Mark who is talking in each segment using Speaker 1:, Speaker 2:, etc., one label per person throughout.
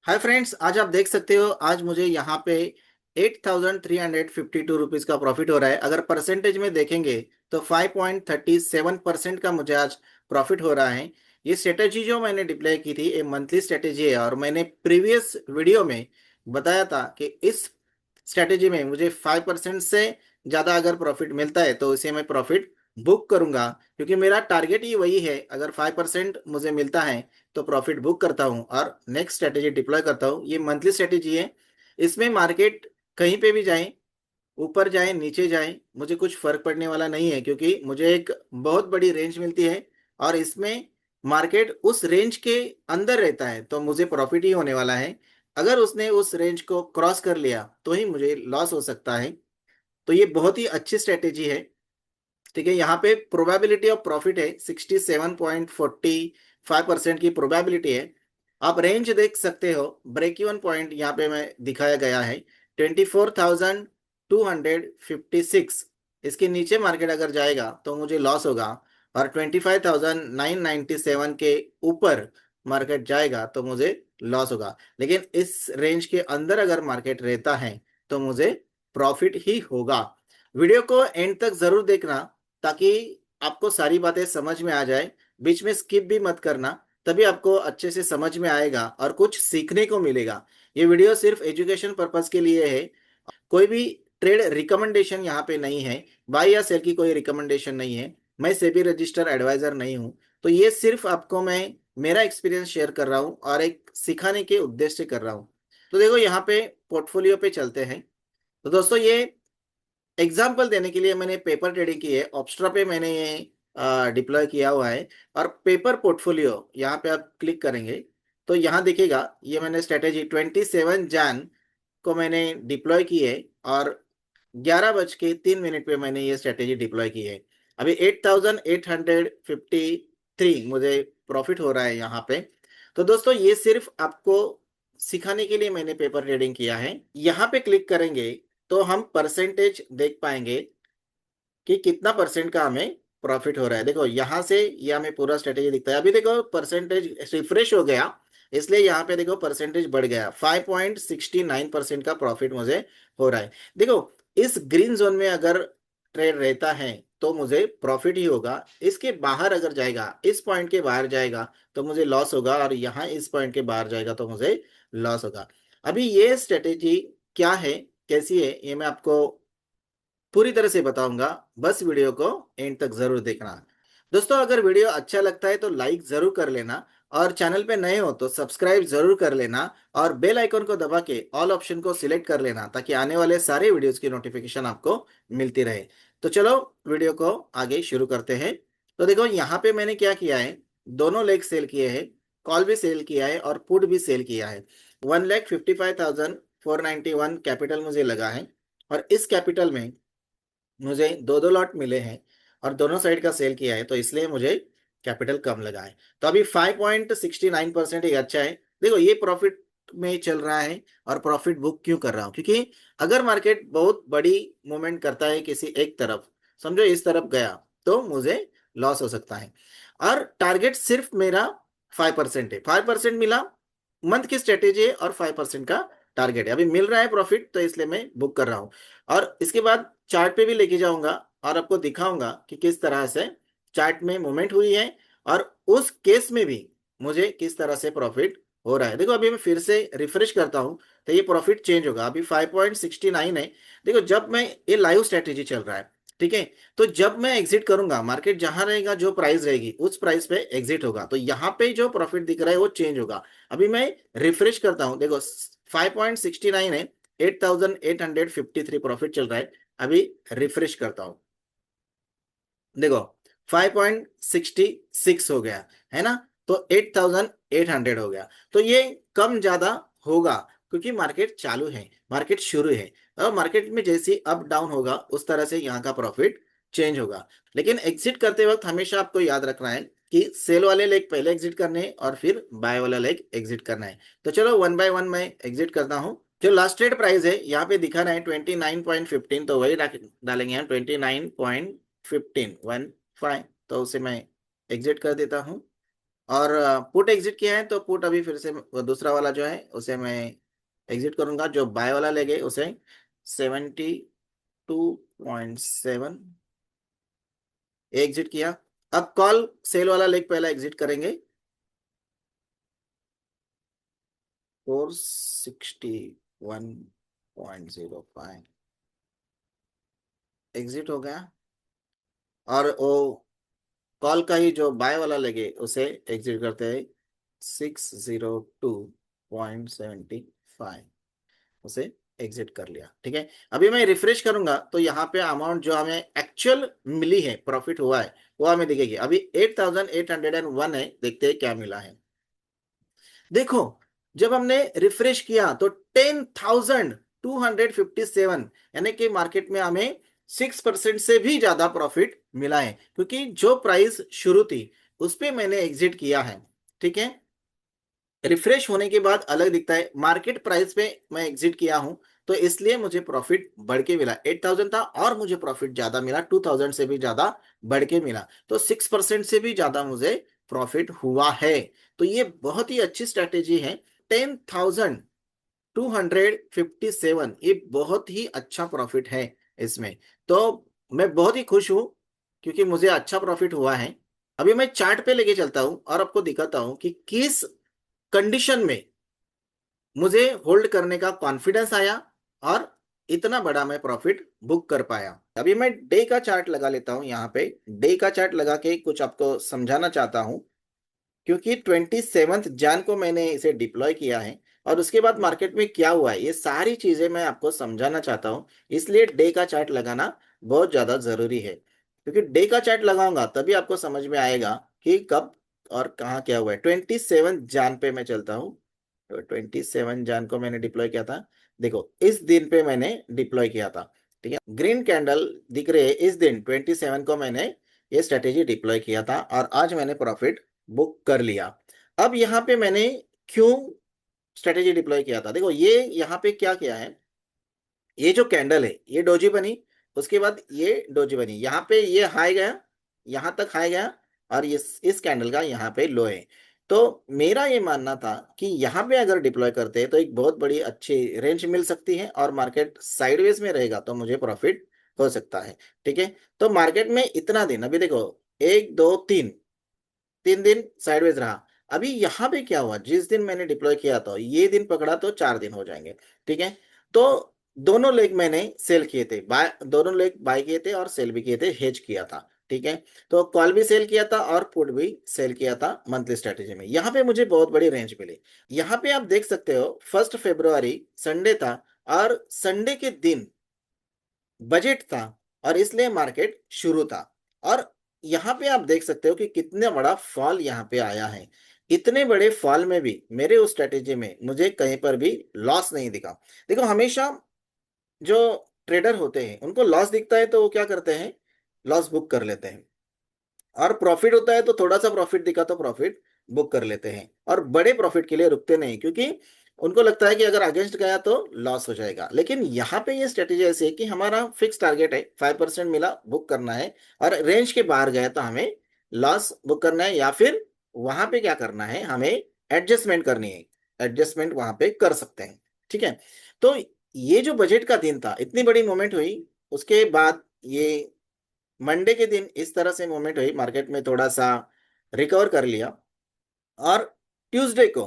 Speaker 1: Hi friends, आज आप देख सकते हो आज मुझे यहाँ पे 8,352 रुपीज का प्रॉफिट हो रहा है। अगर परसेंटेज में देखेंगे तो 5.37% का मुझे आज प्रॉफिट हो रहा है। ये स्ट्रेटेजी जो मैंने डिप्लॉय की थी ये मंथली स्ट्रेटेजी है और मैंने प्रीवियस वीडियो में बताया था कि इस स्ट्रेटेजी में मुझे 5% से ज़्यादा अगर प्रॉफिट मिलता है तो इसे मैं प्रॉफिट बुक करूंगा, क्योंकि मेरा टारगेट ही वही है। अगर 5% मुझे मिलता है तो प्रॉफिट बुक करता हूँ और नेक्स्ट स्ट्रेटेजी डिप्लॉय करता हूँ। ये मंथली स्ट्रेटेजी है। इसमें मार्केट कहीं पे भी जाए, ऊपर जाए नीचे जाए, मुझे कुछ फर्क पड़ने वाला नहीं है, क्योंकि मुझे एक बहुत बड़ी रेंज मिलती है और इसमें मार्केट उस रेंज के अंदर रहता है तो मुझे प्रॉफिट ही होने वाला है। अगर उसने उस रेंज को क्रॉस कर लिया तो ही मुझे लॉस हो सकता है। तो ये बहुत ही अच्छी स्ट्रेटेजी है। ठीक है, यहाँ पे प्रोबेबिलिटी ऑफ प्रॉफिट है 67.45% की प्रोबेबिलिटी है। आप रेंज देख सकते हो, ब्रेक इवन पॉइंट यहाँ पे मैं दिखाया गया है 24,256। इसके नीचे मार्केट अगर जाएगा तो मुझे लॉस होगा, और 25,997 के ऊपर मार्केट जाएगा तो मुझे लॉस होगा। लेकिन इस रेंज के अंदर अगर मार्केट रहता है तो मुझे प्रॉफिट ही होगा। वीडियो को एंड तक जरूर देखना ताकि आपको सारी बातें समझ में आ जाए। बीच में स्किप भी मत करना, तभी आपको अच्छे से समझ में आएगा और कुछ सीखने को मिलेगा। ये वीडियो सिर्फ एजुकेशन पर्पस के लिए है, कोई भी ट्रेड रिकमेंडेशन यहाँ पे नहीं है। बाई या सेल की कोई रिकमेंडेशन नहीं है। मैं सेबी रजिस्टर एडवाइजर नहीं हूँ। तो ये सिर्फ आपको मैं मेरा एक्सपीरियंस शेयर कर रहा हूँ और एक सिखाने के उद्देश्य से कर रहा हूँ। तो देखो यहाँ पे पोर्टफोलियो पे चलते हैं। तो दोस्तों, ये एग्जाम्पल देने के लिए मैंने पेपर ट्रेडिंग की है, ऑप्स्ट्रा पे मैंने ये डिप्लॉय किया हुआ है। और पेपर पोर्टफोलियो यहाँ पे आप क्लिक करेंगे तो यहाँ दिखेगा ये मैंने स्ट्रेटेजी 27 जैन को मैंने डिप्लॉय की है और 11:03 पे मैंने ये स्ट्रेटेजी डिप्लॉय की है। अभी 8,853 मुझे प्रॉफिट हो रहा है यहाँ पे। तो दोस्तों, ये सिर्फ आपको सिखाने के लिए मैंने पेपर ट्रेडिंग किया है। यहाँ पे क्लिक करेंगे तो हम परसेंटेज देख पाएंगे कि कितना परसेंट का हमें प्रॉफिट हो रहा है। देखो यहाँ से ये हमें पूरा स्ट्रेटेजी दिखता है। अभी देखो परसेंटेज रिफ्रेश हो गया, इसलिए यहाँ पे देखो परसेंटेज बढ़ गया। 5.69% का प्रॉफिट मुझे हो रहा है। देखो, इस ग्रीन जोन में अगर ट्रेड रहता है तो मुझे प्रॉफिट ही होगा। इसके बाहर अगर जाएगा, इस पॉइंट के बाहर जाएगा तो मुझे लॉस होगा, और यहाँ इस पॉइंट के बाहर जाएगा तो मुझे लॉस होगा। अभी ये स्ट्रेटेजी क्या है, कैसी है, ये मैं आपको पूरी तरह से बताऊंगा। बस वीडियो को एंड तक जरूर देखना। दोस्तों, अगर वीडियो अच्छा लगता है तो लाइक जरूर कर लेना, और चैनल पे नए हो तो सब्सक्राइब जरूर कर लेना, और बेल आइकन को दबा के ऑल ऑप्शन को सिलेक्ट कर लेना ताकि आने वाले सारे वीडियोस की नोटिफिकेशन आपको मिलती रहे। तो चलो वीडियो को आगे शुरू करते हैं। तो देखो यहाँ पे मैंने क्या किया है, दोनों लेग सेल किए हैं, कॉल भी सेल किया है और पुट भी सेल किया है। 1,55,491 कैपिटल मुझे लगा है, और इस कैपिटल में मुझे दो दो लॉट मिले हैं और दोनों साइड का सेल किया है, तो इसलिए मुझे कैपिटल कम लगा है। तो अभी 5.69% एक अच्छा है। देखो ये प्रॉफिट में चल रहा है, और प्रॉफिट बुक क्यों कर रहा हूँ, क्योंकि अगर मार्केट बहुत बड़ी मूवमेंट करता है किसी एक तरफ, समझो इस तरफ गया, तो मुझे लॉस हो सकता है। और टारगेट सिर्फ मेरा 5% है। 5% मिला, मंथ की स्ट्रेटेजी है और 5% का टारगेट है। अभी मिल रहा है प्रॉफिट तो इसलिए मैं बुक कर रहा हूँ। और इसके बाद चार्ट पे भी लेके जाऊंगा और आपको दिखाऊंगा कि किस तरह से चार्ट में मूवमेंट हुई है, और उस केस में भी मुझे किस तरह से प्रॉफिट हो रहा है। देखो अभी मैं फिर से रिफ्रेश करता हूं तो ये प्रॉफिट चेंज होगा। अभी 5.69 है। देखो जब मैं, ये लाइव स्ट्रेटेजी चल रहा है, ठीक है, तो जब मैं एग्जिट करूंगा, मार्केट जहां रहेगा जो प्राइस रहेगी उस प्राइस पे एग्जिट होगा, तो यहाँ पे जो प्रॉफिट दिख रहा है वो चेंज होगा। अभी मैं रिफ्रेश करता हूं, देखो 5.69 है, 8,853 प्रॉफिट चल रहा है। अभी रिफ्रेश करता हूं, देखो 5.66 हो गया है ना, तो 8,800 हो गया। तो ये कम ज्यादा होगा क्योंकि मार्केट चालू है, मार्केट शुरू है, और मार्केट में जैसे अप डाउन होगा उस तरह से यहाँ का प्रॉफिट चेंज होगा। लेकिन एग्जिट करते वक्त हमेशा आपको याद रखना है कि सेल वाले लेग पहले एग्जिट करने हैं और फिर बाय वाला लेग एग्जिट करना है। तो चलो वन बाय वन मैं एग्जिट करता हूँ। जो लास्ट ट्रेड प्राइस है यहाँ पे दिखा रहा है 29.15, तो वही डालेंगे हम 29.15 1 5, तो उसे मैं एग्जिट कर देता हूँ और पुट एग्जिट किया है, तो पुट अभी फिर से वो दूसरा वाला जो है उसे मैं एग्जिट करूंगा, जो बाय वाला ले गए उसे 72.7 एग्जिट किया। अब कॉल सेल वाला लेग पहला एग्जिट करेंगे, 461.05 एग्जिट हो गया। और वो कॉल का ही जो बाय वाला लगे उसे एग्जिट करते हैं 602.75, उसे एग्जिट कर लिया। ठीक है, अभी मैं रिफ्रेश करूंगा तो यहाँ पे अमाउंट जो हमें एक्चुअल मिली है, प्रॉफिट हुआ है, वो हमें दिखेगी। अभी 8,801 है, देखते हैं क्या मिला है। देखो, जब हमने रिफ्रेश किया तो 10,257, यानी कि मार्केट में हमें 6% से भी ज्यादा प्रॉफिट मिला है, क्योंकि जो प्राइस शुरू थी उस पे मैंने एग्जिट किया है। ठीक है, रिफ्रेश होने के बाद अलग दिखता है, मार्केट प्राइस पे मैं एग्जिट किया हूं, तो इसलिए मुझे प्रॉफिट बढ़ के मिला। 8,000 था और मुझे प्रॉफिट ज्यादा मिला, 2,000 से भी ज्यादा बढ़ के मिला, तो 6% से भी ज्यादा मुझे प्रॉफिट हुआ है। तो ये बहुत ही अच्छी स्ट्रेटेजी है। 10,257, ये बहुत ही अच्छा प्रॉफिट है इसमें। तो मैं बहुत ही खुश हूं, क्योंकि मुझे अच्छा प्रॉफिट हुआ है। अभी मैं चार्ट पे लेके चलता हूं और आपको दिखाता हूं कि किस कंडीशन में मुझे होल्ड करने का कॉन्फिडेंस आया और इतना बड़ा मैं प्रॉफिट बुक कर पाया। अभी मैं डे का चार्ट लगा लेता हूं, यहाँ पे डे का चार्ट लगा के कुछ आपको समझाना चाहता हूं, क्योंकि 27 जैन को मैंने इसे डिप्लॉय किया है और उसके बाद मार्केट में क्या हुआ है, ये सारी चीजें मैं आपको समझाना चाहता हूं। इसलिए डे का चार्ट लगाना बहुत ज्यादा जरूरी है, क्योंकि डे का चार्ट लगाऊंगा तभी आपको समझ में आएगा कि कब और कहाँ क्या हुआ है। 27 जैन पे मैं चलता हूँ, तो 27 जैन को मैंने डिप्लॉय किया था। देखो, इस दिन पे मैंने डिप्लॉय किया था। ठीक है, ग्रीन कैंडल दिख रहे हैं, इस दिन 27 को मैंने ये स्ट्रेटेजी डिप्लॉय किया था और आज मैंने प्रॉफिट बुक कर लिया। अब यहाँ पे मैंने क्यों स्ट्रेटेजी डिप्लॉय किया था, देखो ये यहाँ पे क्या किया है, ये जो कैंडल है ये डोजी बनी, उसके बाद ये डोजी बनी, यहाँ पे ये हाई गया, यहाँ तक हाई गया, और इस कैंडल का यहाँ पे लो है। तो मेरा ये मानना था कि यहाँ पे अगर डिप्लॉय करते हैं तो एक बहुत बड़ी अच्छी रेंज मिल सकती है और मार्केट साइडवेज में रहेगा तो मुझे प्रॉफिट हो सकता है। ठीक है, तो मार्केट में इतना दिन, अभी देखो, एक दो तीन, 3 दिन साइडवेज रहा। अभी यहाँ पे क्या हुआ, जिस दिन मैंने डिप्लॉय किया था ये दिन पकड़ा तो 4 दिन हो जाएंगे। ठीक है, तो दोनों लेग मैंने सेल किए थे, बाय, दोनों लेग बाय किए थे और सेल भी किए थे, हेज किया था। ठीक है, तो कॉल भी सेल किया था और पुट भी सेल किया था मंथली स्ट्रेटेजी में। यहाँ पे मुझे बहुत बड़ी रेंज मिली। यहाँ पे आप देख सकते हो 1 फरवरी संडे था और संडे के दिन बजट था और इसलिए मार्केट शुरू था। और यहाँ पे आप देख सकते हो कि कितना बड़ा फॉल यहाँ पे आया है। इतने बड़े फॉल में भी मेरे उस स्ट्रेटेजी में मुझे कहीं पर भी लॉस नहीं दिखा। देखो, हमेशा जो ट्रेडर होते हैं उनको लॉस दिखता है तो वो क्या करते हैं, लॉस बुक कर लेते हैं, और प्रॉफिट होता है तो थोड़ा सा प्रॉफिट दिखा तो प्रॉफिट बुक कर लेते हैं, और बड़े प्रॉफिट के लिए रुकते नहीं, क्योंकि उनको लगता है कि अगर अगेंस्ट गया तो लॉस हो जाएगा। लेकिन यहाँ पे ये स्ट्रेटेजी ऐसी है कि हमारा फिक्स टारगेट है, 5% मिला बुक करना है, और रेंज के बाहर गया तो हमें लॉस बुक करना है, या फिर वहां पे क्या करना है, हमें एडजस्टमेंट करनी है, एडजस्टमेंट वहां पे कर सकते हैं। ठीक है, तो ये जो बजट का दिन था, इतनी बड़ी मूवमेंट हुई, उसके बाद ये मंडे के दिन इस तरह से मूवमेंट हुई, मार्केट में थोड़ा सा रिकवर कर लिया। और ट्यूसडे को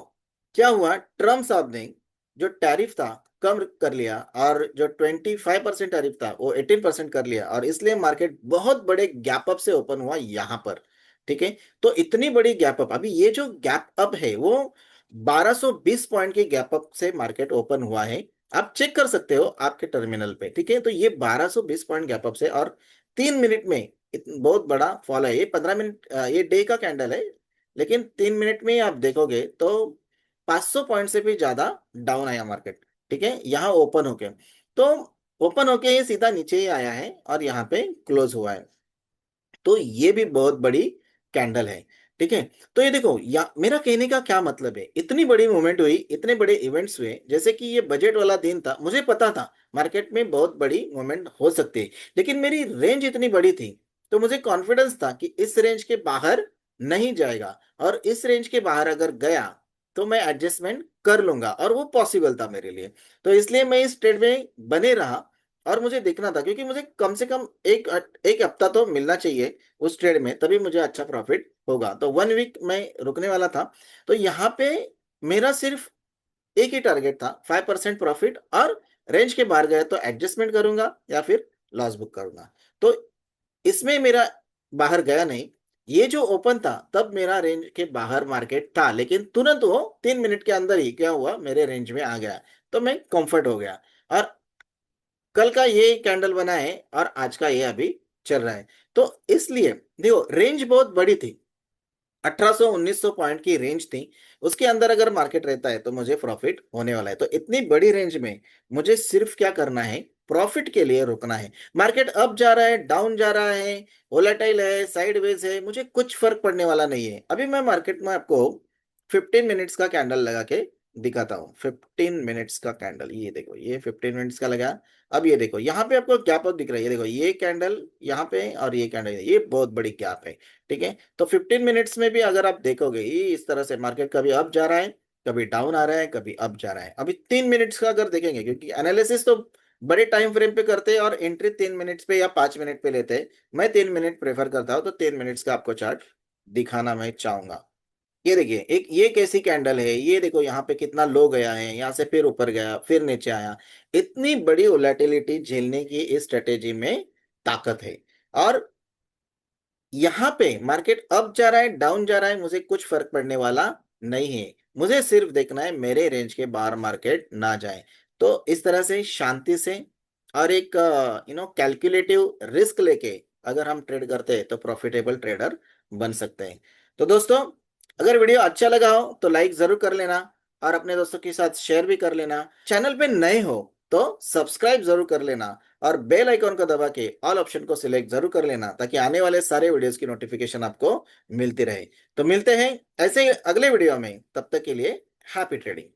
Speaker 1: क्या हुआ, ट्रम्प साहब ने जो टैरिफ था कम कर लिया, और जो 25% टैरिफ था वो 18% कर लिया, और इसलिए मार्केट बहुत बड़े गैप अप से ओपन हुआ यहाँ पर। ठीक है, तो इतनी बड़ी गैप अप, अभी ये जो गैप अप है वो 1220 पॉइंट के गैप अप से मार्केट ओपन हुआ है। आप चेक कर सकते हो आपके टर्मिनल पे। ठीक है, तो ये 1220 पॉइंट गैप अप से, और 3 मिनट में बहुत बड़ा फॉल है। ये 15 मिनट, ये डे का कैंडल है, लेकिन 3 मिनट में आप देखोगे तो 500 पॉइंट से भी ज्यादा डाउन आया मार्केट। ठीक है, यहाँ ओपन होके, तो ओपन होके ये सीधा नीचे ही आया है और यहाँ पे क्लोज हुआ है, तो ये भी बहुत बड़ी कैंडल है। ठीक है, तो ये देखो, या मेरा कहने का क्या मतलब है, इतनी बड़ी मूवमेंट हुई, इतने बड़े इवेंट्स हुए, जैसे कि ये बजट वाला दिन था, मुझे पता था मार्केट में बहुत बड़ी मूवमेंट हो सकती है, लेकिन मेरी रेंज इतनी बड़ी थी तो मुझे कॉन्फिडेंस था कि इस रेंज के बाहर नहीं जाएगा, और इस रेंज के बाहर अगर गया तो मैं एडजस्टमेंट कर लूंगा, और वो पॉसिबल था मेरे लिए। तो इसलिए मैं इस ट्रेड में बने रहा, और मुझे देखना था, क्योंकि मुझे कम से कम एक एक हफ्ता तो मिलना चाहिए उस ट्रेड में, तभी मुझे अच्छा प्रॉफिट होगा। तो 1 वीक मैं रुकने वाला था। तो यहाँ पे मेरा सिर्फ एक ही टारगेट था, 5% प्रॉफिट, और रेंज के बाहर गए तो एडजस्टमेंट करूंगा या फिर लॉस बुक करूंगा। तो इसमें मेरा बाहर गया नहीं। ये जो ओपन था तब मेरा रेंज के बाहर मार्केट था, लेकिन तुरंत वो 3 मिनट के अंदर ही क्या हुआ, मेरे रेंज में आ गया। तो मैं कंफर्ट हो गया, और कल का ये कैंडल बना है और आज का ये अभी चल रहा है। तो इसलिए देखो, रेंज बहुत बड़ी थी, 1800 1900 पॉइंट की रेंज थी। उसके अंदर अगर मार्केट रहता है तो मुझे प्रॉफिट होने वाला है। तो इतनी बड़ी रेंज में मुझे सिर्फ क्या करना है, प्रॉफिट के लिए रुकना है। मार्केट अप जा रहा है, डाउन जा रहा है, वोलेटाइल है, साइडवेज है, मुझे कुछ फर्क पड़ने वाला नहीं है। अभी मैं मार्केट में आपको 15 मिनट्स का कैंडल लगा के दिखाता हूँ। 15 मिनट्स का कैंडल, ये देखो, ये 15 मिनट्स का लगा। अब ये देखो, यहाँ पे आपको गैप अप दिख रहा है, ये देखो, ये कैंडल यहाँ पे और ये कैंडल, ये बहुत बड़ी गैप है। ठीक है, तो 15 मिनट्स में भी अगर आप देखोगे, ये इस तरह से मार्केट कभी अप जा रहा है, कभी डाउन आ रहा है, कभी अप जा रहा है। अभी 3 मिनट्स का अगर देखेंगे, क्योंकि एनालिसिस तो बड़े टाइम फ्रेम पे करते हैं और एंट्री 3 मिनट्स पे या 5 मिनट पे लेते हैं। मैं 3 मिनट प्रेफर करता हूँ, तो 3 मिनट्स का आपको चार्ट दिखाना मैं चाहूंगा। ये देखिए, एक ये कैसी कैंडल है, ये देखो यहाँ पे कितना लो गया है, यहाँ से फिर ऊपर गया, फिर नीचे आया। इतनी बड़ी वोलेटिलिटी झेलने की इस स्ट्रेटेजी में ताकत है। और यहाँ पे मार्केट अप जा रहा है, डाउन जा रहा है, मुझे कुछ फर्क पड़ने वाला नहीं है। मुझे सिर्फ देखना है मेरे रेंज के बाहर मार्केट ना जाए। तो इस तरह से शांति से और एक कैलकुलेटिव रिस्क लेके अगर हम ट्रेड करते हैं तो प्रॉफिटेबल ट्रेडर बन सकते हैं। तो दोस्तों, अगर वीडियो अच्छा लगा हो तो लाइक जरूर कर लेना, और अपने दोस्तों के साथ शेयर भी कर लेना। चैनल पे नए हो तो सब्सक्राइब जरूर कर लेना, और बेल आइकॉन को दबा के ऑल ऑप्शन को सिलेक्ट जरूर कर लेना, ताकि आने वाले सारे वीडियोस की नोटिफिकेशन आपको मिलती रहे। तो मिलते हैं ऐसे ही अगले वीडियो में, तब तक के लिए हैप्पी ट्रेडिंग।